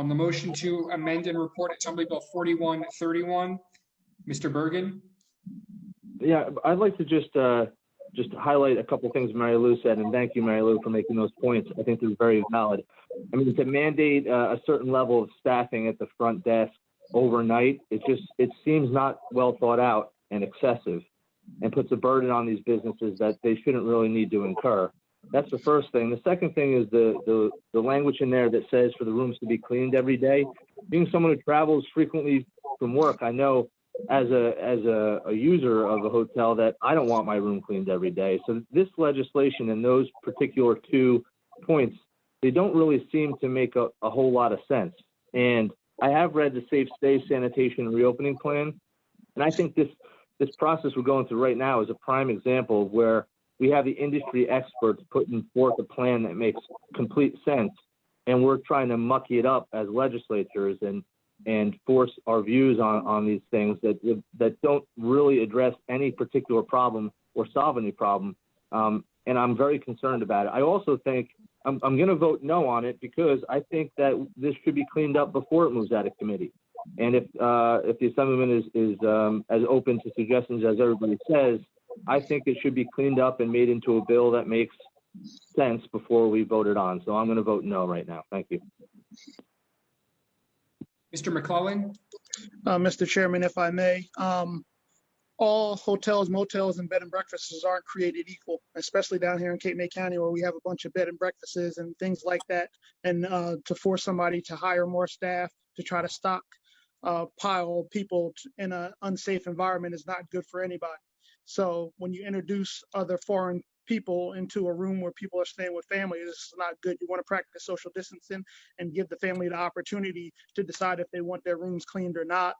On the motion to amend and report Assembly Bill 4131, Mr. Bergen. Yeah, I'd like to just highlight a couple of things Mary Lou said, and thank you, Mary Lou, for making those points. I think they're very valid. I mean, to mandate a certain level of staffing at the front desk overnight, it seems not well thought out and excessive, and puts a burden on these businesses that they shouldn't really need to incur. That's the first thing. The second thing is the language in there that says for the rooms to be cleaned every day. Being someone who travels frequently from work, I know as a user of a hotel that I don't want my room cleaned every day. So this legislation and those particular 2 points, they don't really seem to make a whole lot of sense. And I have read the Safe Stay Sanitation and Reopening Plan, and I think this process we're going through right now is a prime example of where we have the industry experts putting forth a plan that makes complete sense, and we're trying to mucky it up as legislators and force our views on these things that don't really address any particular problem or solve any problem. And I'm very concerned about it. I also think I'm going to vote no on it because I think that this should be cleaned up before it moves out of committee. And if the Assemblyman is as open to suggestions as everybody says, I think it should be cleaned up and made into a bill that makes sense before we vote it on. So I'm going to vote no right now. Thank you. Mr. McClellan. Mr. Chairman, if I may, all hotels, motels, and bed and breakfasts aren't created equal, especially down here in Cape May County where we have a bunch of bed and breakfasts and things like that. And to force somebody to hire more staff to try to stock pile people in an unsafe environment is not good for anybody. So when you introduce other foreign people into a room where people are staying with family, this is not good. You want to practice social distancing and give the family the opportunity to decide if they want their rooms cleaned or not.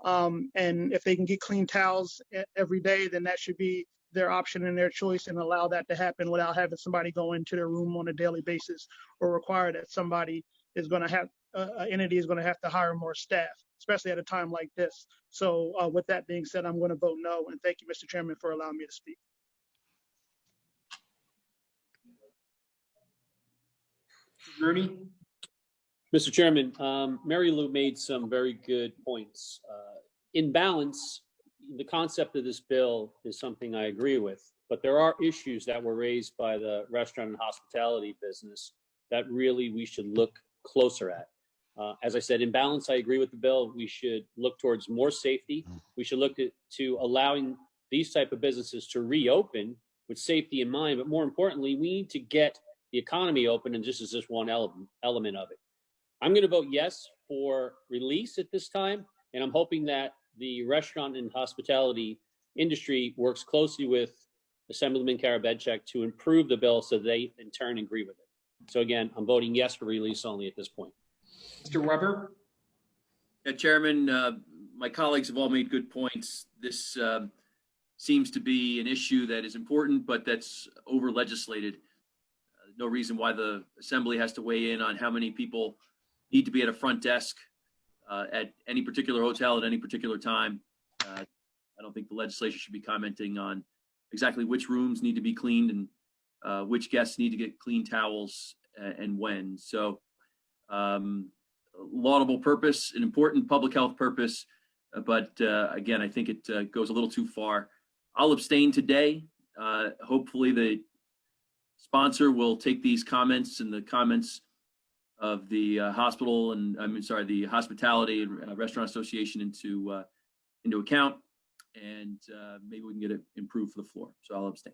And if they can get clean towels every day, then that should be their option and their choice, and allow that to happen without having somebody go into their room on a daily basis or require that somebody is going to have an entity is going to have to hire more staff, especially at a time like this. So with that being said, I'm going to vote no. And thank you, Mr. Chairman, for allowing me to speak. Rooney. Mr. Chairman, Mary Lou made some very good points. In balance, the concept of this bill is something I agree with, but there are issues that were raised by the restaurant and hospitality business that really we should look closer at. As I said, in balance, I agree with the bill. We should look towards more safety. We should look to allowing these type of businesses to reopen with safety in mind. But more importantly, we need to get the economy open, and this is just one element of it. I'm going to vote yes for release at this time, and I'm hoping that the restaurant and hospitality industry works closely with Assemblyman Karabedchuk to improve the bill so they in turn agree with it. So again, I'm voting yes for release only at this point. Mr. Webber. Yeah, Chairman, my colleagues have all made good points. This seems to be an issue that is important, but that's over legislated. No reason why the Assembly has to weigh in on how many people need to be at a front desk at any particular hotel at any particular time. I don't think the legislature should be commenting on exactly which rooms need to be cleaned and which guests need to get clean towels and when. So laudable purpose, an important public health purpose, but again, I think it goes a little too far. I'll abstain today. Hopefully the sponsor will take these comments and the comments of the hospital and the Hospitality and Restaurant Association into account, and maybe we can get it improved for the floor. So I'll abstain.